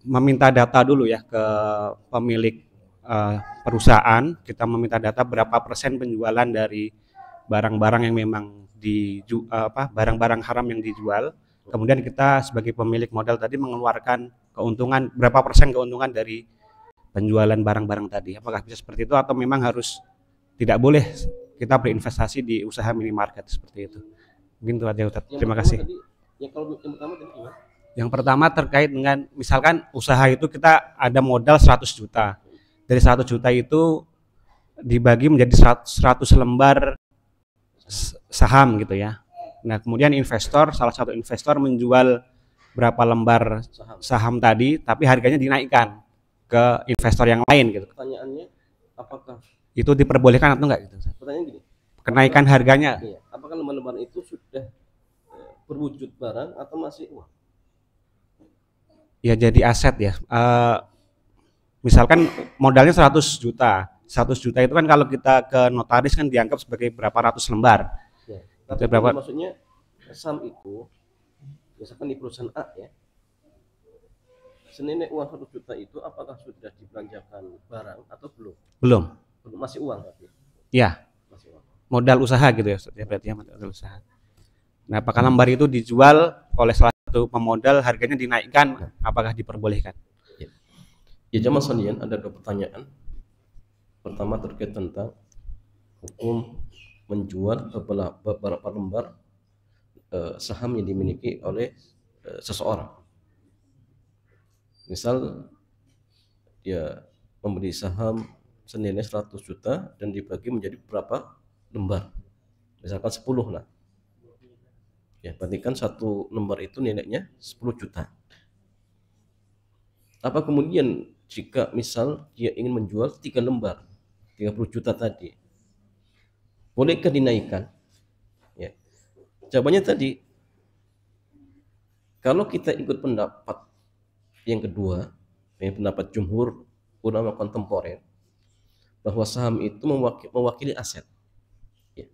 meminta data dulu ya ke pemilik perusahaan, kita meminta data berapa persen penjualan dari barang-barang yang memang barang-barang haram yang dijual. Kemudian kita sebagai pemilik modal tadi mengeluarkan keuntungan, berapa persen keuntungan dari penjualan barang-barang tadi. Apakah bisa seperti itu atau memang harus tidak boleh kita berinvestasi di usaha minimarket seperti itu? Mungkin itu aja Ustaz. Terima kasih. Yang pertama terkait dengan misalkan usaha itu kita ada modal 100 juta. Dari 100 juta itu dibagi menjadi 100 lembar saham gitu ya. Nah, kemudian salah satu investor menjual berapa lembar saham tadi, tapi harganya dinaikkan ke investor yang lain gitu. Pertanyaannya, apakah itu diperbolehkan atau enggak gitu? Pertanyaan gini. Kenaikan harganya. Iya, apakah lembar-lembar itu sudah berwujud barang atau masih uang? Ya jadi aset ya. Misalkan modalnya 100 juta. 100 juta itu kan kalau kita ke notaris kan dianggap sebagai berapa ratus lembar. Ya. Tapi maksudnya saham itu misalkan di perusahaan A ya, senilai uang 100 juta itu apakah sudah dibelanjakan barang atau belum? Belum. Masih uang tapi. Ya. Masih uang. Modal usaha gitu ya berarti ya, modal usaha. Nah, apakah lembar itu dijual oleh salah satu pemodal, harganya dinaikkan, apakah diperbolehkan? Ya jamaah sekalian, ada dua pertanyaan. Pertama terkait tentang hukum menjual beberapa lembar saham yang dimiliki oleh seseorang. Misal dia membeli saham senilai 100 juta dan dibagi menjadi berapa lembar, misalkan 10 lah ya, berarti kan satu lembar itu nilainya 10 juta. Apa kemudian jika misal dia ingin menjual 3 lembar 30 juta tadi, bolehkah dinaikkan? Ya, jawabannya tadi, kalau kita ikut pendapat yang kedua, yang pendapat jumhur ulama kontemporer, bahwa saham itu mewakili aset, ya.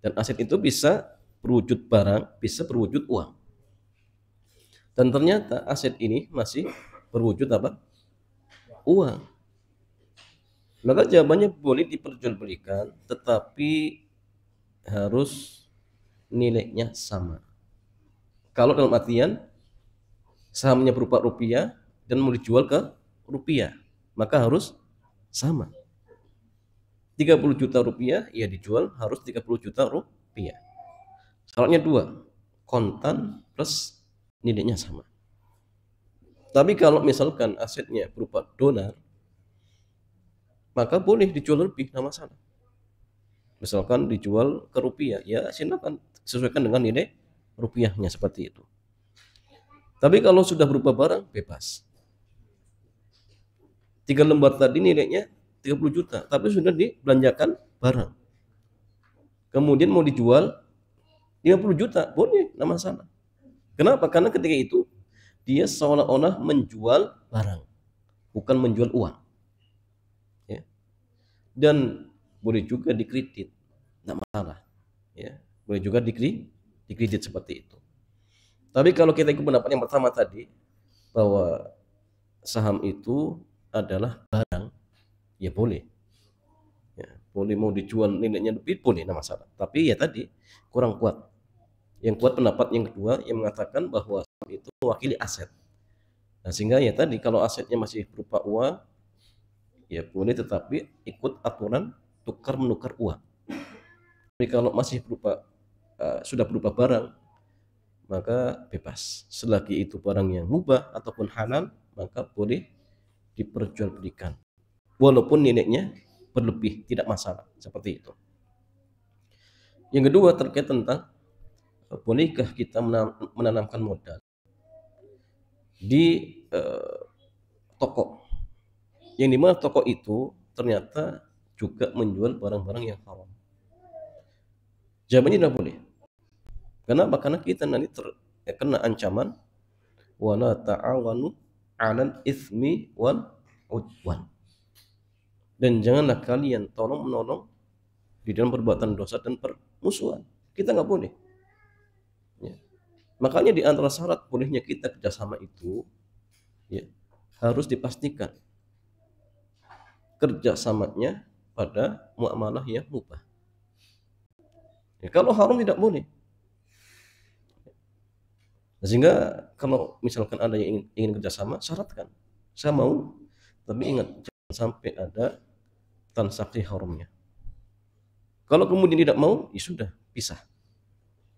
Dan aset itu bisa berwujud barang, bisa berwujud uang. Dan ternyata aset ini masih berwujud apa? Uang. Maka jawabannya boleh diperjualbelikan, tetapi harus nilainya sama. Kalau dalam artian sahamnya berupa rupiah dan mau dijual ke rupiah, maka harus sama. 30 juta rupiah, ya dijual harus 30 juta rupiah. Syaratnya 2, kontan plus nilainya sama. Tapi kalau misalkan asetnya berupa dolar, maka boleh dijual lebih, tidak masalah. Misalkan dijual ke rupiah, ya silakan sesuaikan dengan nilai rupiahnya seperti itu. Tapi kalau sudah berupa barang, bebas. 3 lembar tadi nilainya 30 juta, tapi sudah dibelanjakan barang. Kemudian mau dijual 50 juta, boleh, tidak masalah. Kenapa? Karena ketika itu dia seolah-olah menjual barang, bukan menjual uang. Ya. Dan boleh juga dikredit, tidak masalah. Ya. Boleh juga dikredit seperti itu. Tapi kalau kita ikut pendapat yang pertama tadi, bahwa saham itu adalah barang, ya boleh. Ya, boleh mau dijual nilainya lebih, boleh, tidak masalah. Tapi ya tadi kurang kuat. Yang kuat pendapat yang kedua yang mengatakan bahwa saham itu mewakili aset. Nah, sehingga ya tadi kalau asetnya masih berupa uang, ya boleh, tetapi ikut aturan tukar menukar uang. Tapi kalau masih berupa sudah berupa barang, maka bebas. Selagi itu barang yang mubah ataupun halal, maka boleh diperjualbelikan. Walaupun nilainya berlebih, tidak masalah, seperti itu. Yang kedua terkait tentang bolehkah kita menanamkan modal di toko, yang dimana toko itu ternyata juga menjual barang-barang yang haram. Jawabannya tidak boleh. Kenapa? Karena kita nanti kena ancaman wala ta'awanu 'alal itsmi wal 'udwan. Dan janganlah kalian tolong menolong di dalam perbuatan dosa dan permusuhan. Kita nggak boleh. Ya. Makanya di antara syarat bolehnya kita kerjasama itu, ya, harus dipastikan kerjasamanya pada muamalah yang mubah. Ya, kalau haram tidak boleh. Sehingga kalau misalkan ada yang ingin kerjasama, syaratkan, saya mau, tapi ingat jangan sampai ada transaksi haramnya. Kalau kemudian tidak mau, ya sudah, pisah.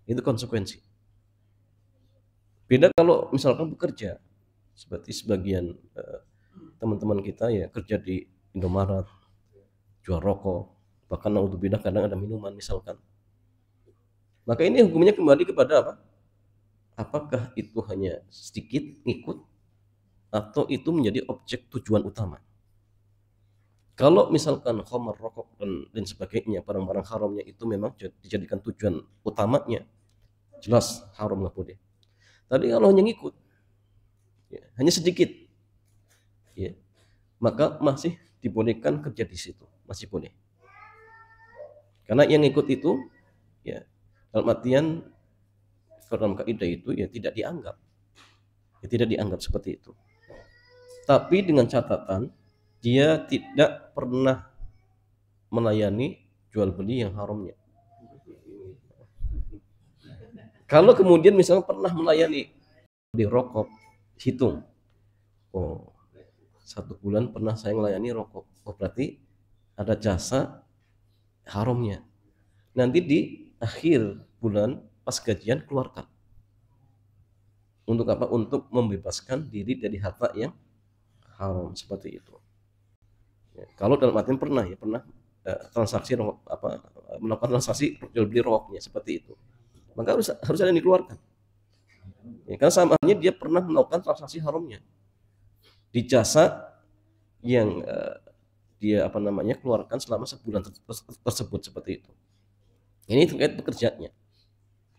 Itu konsekuensi. Beda kalau misalkan bekerja, seperti sebagian teman-teman kita ya kerja di Indomaret, jual rokok, bahkan naudzubillah kadang ada minuman misalkan. Maka ini hukumnya kembali kepada apa? Apakah itu hanya sedikit ngikut atau itu menjadi objek tujuan utama? Kalau misalkan khamar, rokok dan sebagainya, barang-barang haramnya itu memang dijadikan tujuan utamanya, jelas haram, nggak boleh. Tapi kalau hanya ngikut, ya, hanya sedikit, ya, maka masih dibolehkan kerja di situ, masih boleh. Karena yang ngikut itu, ya, dalam artian dalam kaidah itu ya tidak dianggap seperti itu. Tapi dengan catatan dia tidak pernah melayani jual beli yang haramnya. Kalau kemudian misalnya pernah melayani di rokok, hitung, oh 1 bulan pernah saya melayani rokok, oh berarti ada jasa haramnya. nanti di akhir bulan pas gajian keluarkan. Untuk apa? Untuk membebaskan diri dari harta yang haram, seperti itu. Ya, kalau dalam artian pernah transaksi melakukan transaksi jual beli rokoknya seperti itu, maka harus ada yang dikeluarkan. Ya, karena sama halnya dia pernah melakukan transaksi haramnya di jasa yang dia keluarkan selama sebulan tersebut, seperti itu. Ini terkait pekerjaannya.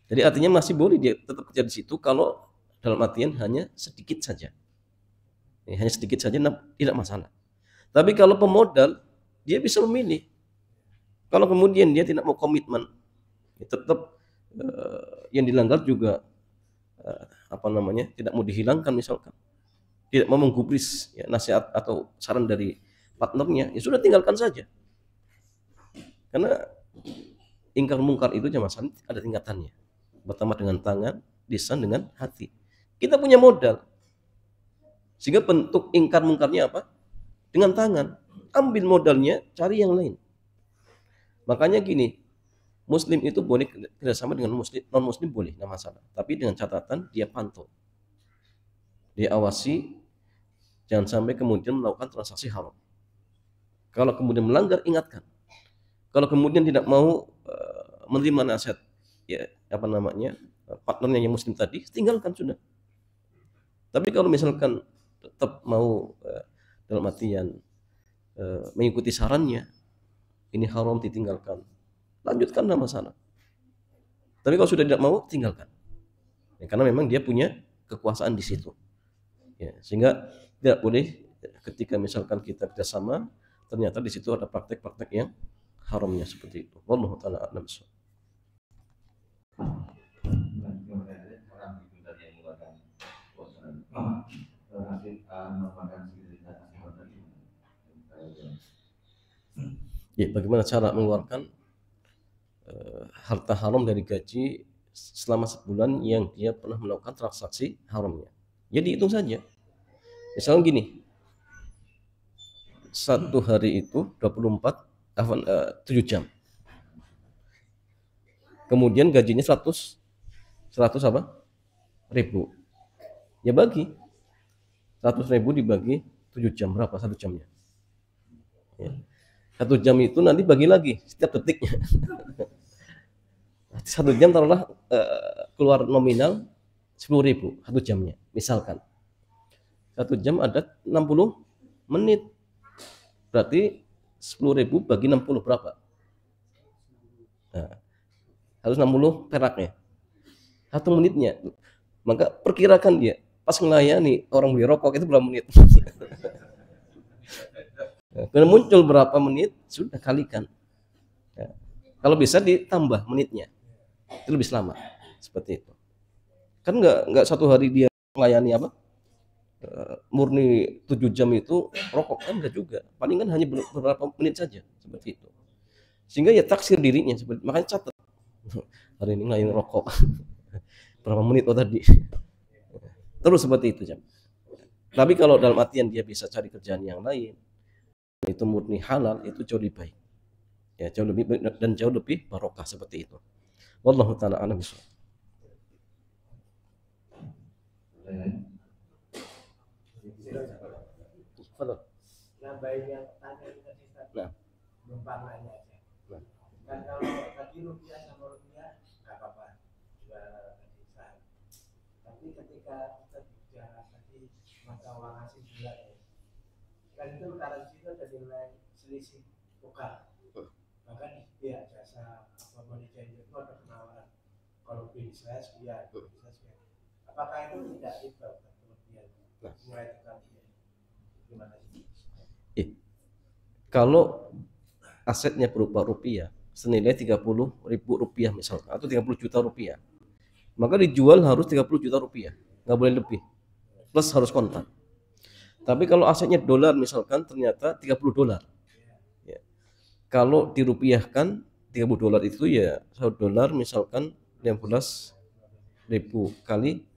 Jadi artinya masih boleh dia tetap kerja di situ kalau dalam artian hanya sedikit saja. Ya, hanya sedikit saja tidak masalah. Tapi kalau pemodal, dia bisa memilih. Kalau kemudian dia tidak mau komitmen, ya tetap yang dilanggar juga tidak mau dihilangkan, misalkan tidak mau menggubris ya, nasihat atau saran dari partnernya, ya sudah tinggalkan saja. Karena ingkar mungkar itu masalah ada tingkatannya. Pertama dengan tangan, lisan, dengan hati. Kita punya modal, sehingga bentuk ingkar mungkarnya apa? Dengan tangan. Ambil modalnya, cari yang lain. Makanya gini, Muslim itu boleh kerjasama dengan non Muslim boleh, nggak masalah. Tapi dengan catatan dia pantau, dia awasi, jangan sampai kemudian melakukan transaksi haram. Kalau kemudian melanggar, ingatkan. Kalau kemudian tidak mau menerima nasihat, ya partnernya yang Muslim tadi, tinggalkan sudah. Tapi kalau misalkan tetap mau dalam artian mengikuti sarannya, ini haram, ditinggalkan, lanjutkan, nggak masalah. Tapi kalau sudah tidak mau, tinggalkan. Ya, karena memang dia punya kekuasaan di situ. Ya, sehingga tidak boleh ketika misalkan kita kerjasama, ternyata di situ ada praktek-praktek yang haramnya, seperti itu. Wallahu ta'ala a'lam bishawab. Ya, bagaimana cara mengeluarkan harta haram dari gaji selama sebulan yang dia pernah melakukan transaksi haramnya? Ya dihitung saja. Misalnya gini, satu hari itu 7 jam. Kemudian gajinya 100 ribu. Ya bagi 100 ribu dibagi 7 jam, berapa 1 jamnya? Ya. 1 jam itu nanti bagi lagi setiap detiknya. 1 jam taruhlah keluar nominal 10 ribu 1 jamnya, misalkan. 1 jam ada 60 menit. Berarti 10 ribu bagi 60 berapa? Nah, 160 perak ya. 1 menitnya. Maka perkirakan dia pas melayani orang beli rokok itu berapa menit? Kalau muncul berapa menit, sudah kalikan. Ya. Kalau bisa ditambah menitnya, itu lebih lama. Seperti itu. Kan nggak satu hari dia melayani murni 7 jam itu rokok, kan enggak juga. Paling kan hanya beberapa menit saja, seperti itu. Sehingga ya taksir dirinya, seperti makanya catat. Hari ini melayani rokok. Berapa menit tadi? Terus seperti itu jam. Tapi kalau dalam artian dia bisa cari kerjaan yang lain, itu murni halal, itu jauh lebih baik. Ya, jauh lebih baik dan jauh lebih barokah, seperti itu. Wallahu ta'ala a'lam bishawab. Nambahin yang tanya tadi numpang nanya aja. Kan kalau tadi rupiah sama rupiah nggak apa-apa, jual tadi saham. Tapi ketika kita bicara tadi mata uang asing bulan, kan itu currency itu ada nilai selisih tukar. Bahkan di pihak jasa money changer itu ada penawaran kalau beli saya sekian, apakah itu tidak imbang kemudian mulai tukar gimana sih? Kalau asetnya berupa rupiah senilai 30 ribu rupiah misalkan, atau 30 juta rupiah, maka dijual harus 30 juta rupiah, nggak boleh lebih, plus harus kontan. Tapi kalau asetnya dolar misalkan, ternyata 30 dolar ya. Kalau dirupiahkan 30 dolar itu ya 1 dolar misalkan 15 ribu kali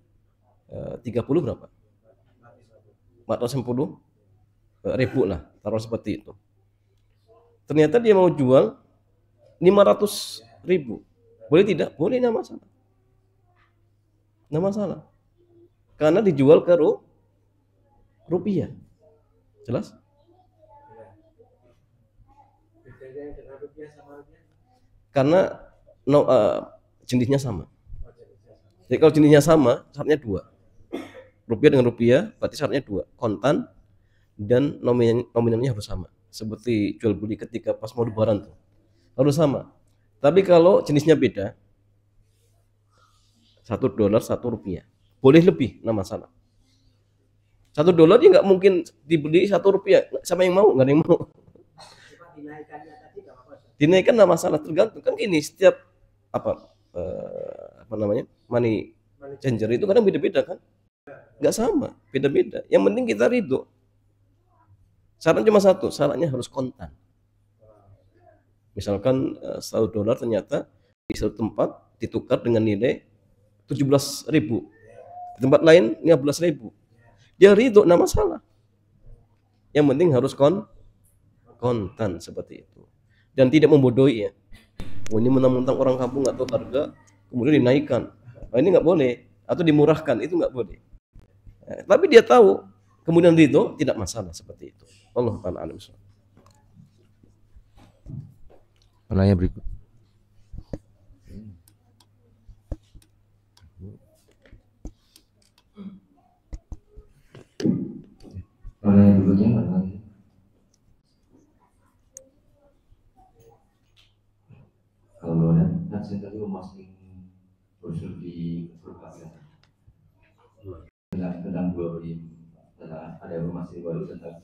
30 berapa? 450 ribu lah, taruh seperti itu. Ternyata dia mau jual 500 ribu. Boleh tidak? Boleh, nggak masalah. Nggak masalah. Karena dijual ke rupiah. Jelas? Bedanya dengan rupiah sama rupiah? Karena jenisnya sama. Oh, jenisnya sama. Jadi kalau jenisnya sama, syaratnya dua. Rupiah dengan rupiah, berarti syaratnya dua. Kontan dan nominalnya harus sama. Seperti jual beli ketika pas mau lebaran tuh. Harus sama. Tapi kalau jenisnya beda, $1 $1. Boleh lebih, nggak masalah. $1 dia nggak mungkin dibeli $1. Siapa yang mau? Nggak ada yang mau. Cuma dinaikannya tadi nggak apa-apa. Dinaikkan nggak masalah, tergantung kan gini. Setiap apa namanya money changer itu kadang beda-beda kan, nggak sama, beda-beda. Yang penting kita ridho. Syaratnya cuma satu, syaratnya harus kontan. Misalkan $1 ternyata di satu tempat ditukar dengan nilai 17.000, di tempat lain 15.000. Dia ridho, nggak masalah. Yang penting harus kontan seperti itu, dan tidak membodohi ya. Oh, ini mentang-mentang orang kampung nggak tahu harga, kemudian dinaikkan. Nah, ini nggak boleh, atau dimurahkan, itu nggak boleh. Tapi dia tahu, kemudian ridho, tidak masalah seperti itu. Allah Ta'ala alam. Pertanyaan berikut. Pertanyaan berikutnya adalah kalau kan saya tadi memastikan brosur di perpajakan tentang dua beli ada informasi baru tentang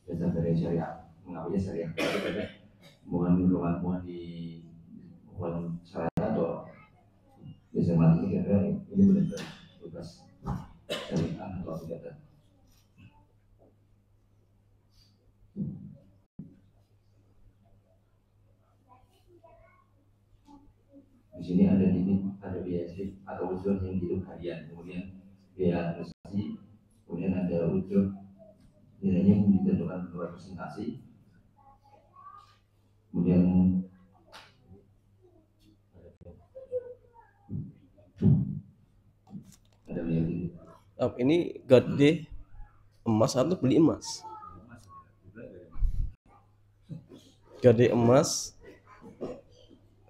jasa dari syariah, mengapa syariah? Mohon di syariah atau jasa mati kira-kira ini benar-benar bebas syariah atau tidak? Di sini ada biaya atau unsur yang hidup harian, kemudian biaya administrasi, kemudian ada unsur nilainya yang ditentukan keluar presentasi, kemudian ada biaya ini gade emas atau beli emas? Gade emas,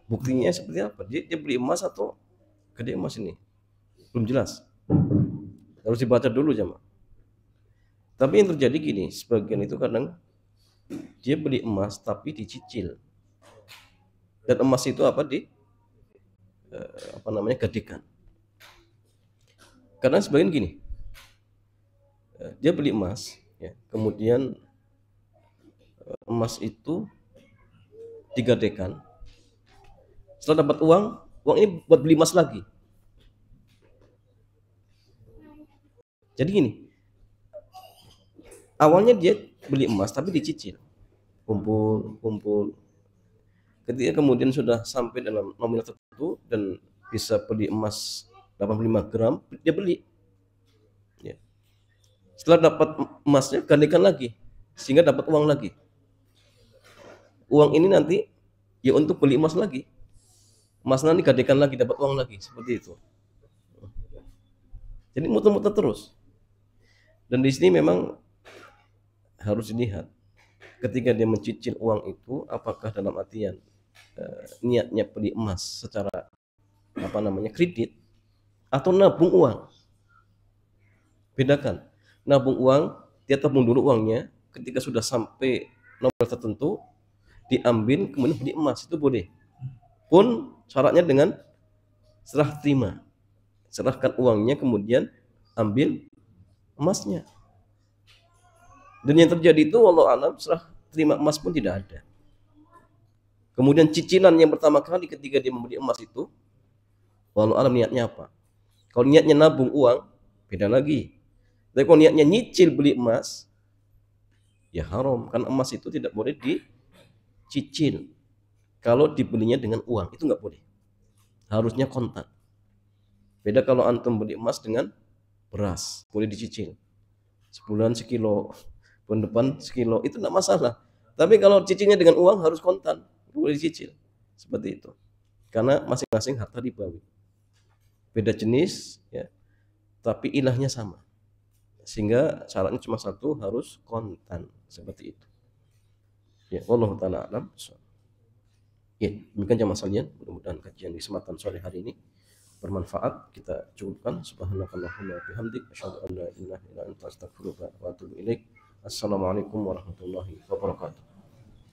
buktinya seperti apa? Dia beli emas atau gede emas ini? Belum jelas. Harus dibaca dulu jemaah. Tapi yang terjadi gini, sebagian itu kadang dia beli emas tapi dicicil. Dan emas itu gadekan. Karena sebagian gini, dia beli emas, ya, kemudian emas itu digadekan. Setelah dapat uang ini buat beli emas lagi. Jadi gini, awalnya dia beli emas tapi dicicil, kumpul. Ketika kemudian sudah sampai dalam nominal tertentu dan bisa beli emas 85 gram, dia beli. Ya. Setelah dapat emasnya, gantikan lagi sehingga dapat uang lagi. Uang ini nanti ya untuk beli emas lagi. Emas nanti gantikan lagi, dapat uang lagi, seperti itu. Jadi muter-muter terus. Dan di sini memang harus dilihat ketika dia mencicil uang itu, apakah dalam artian niatnya beli emas secara kredit atau nabung uang. Bedakan. Nabung uang, dia tabung dulu uangnya, ketika sudah sampai nomor tertentu diambil kemudian beli emas, itu boleh. Pun syaratnya dengan serah terima. Serahkan uangnya kemudian ambil emasnya. Dan yang terjadi itu wallahu alam serah terima emas pun tidak ada. Kemudian cicilan yang pertama kali ketika dia membeli emas itu wallahu alam niatnya apa? Kalau niatnya nabung uang beda lagi. Tapi kalau niatnya nyicil beli emas ya haram, kan emas itu tidak boleh dicicil. Kalau dibelinya dengan uang itu nggak boleh. Harusnya kontan. Beda kalau antum beli emas dengan beras, boleh dicicil. Sebulan sekilo, bulan depan sekilo, itu enggak masalah. Tapi kalau cicilnya dengan uang harus kontan, boleh dicicil. Seperti itu. karena masing-masing harta ribawi, beda jenis ya, tapi ilahnya sama, sehingga syaratnya cuma satu, harus kontan seperti itu. Ya, wallahu taala alam. Ya, demikian jamaah sekalian, mudah-mudahan kajian di kesempatan sore hari ini bermanfaat. Kita cukupkan. Subhanakallahumma wa bihamdik, asyhadu an la ilaha illa anta, astaghfiruka wa atubu ilaik. Assalamualaikum warahmatullahi wabarakatuh.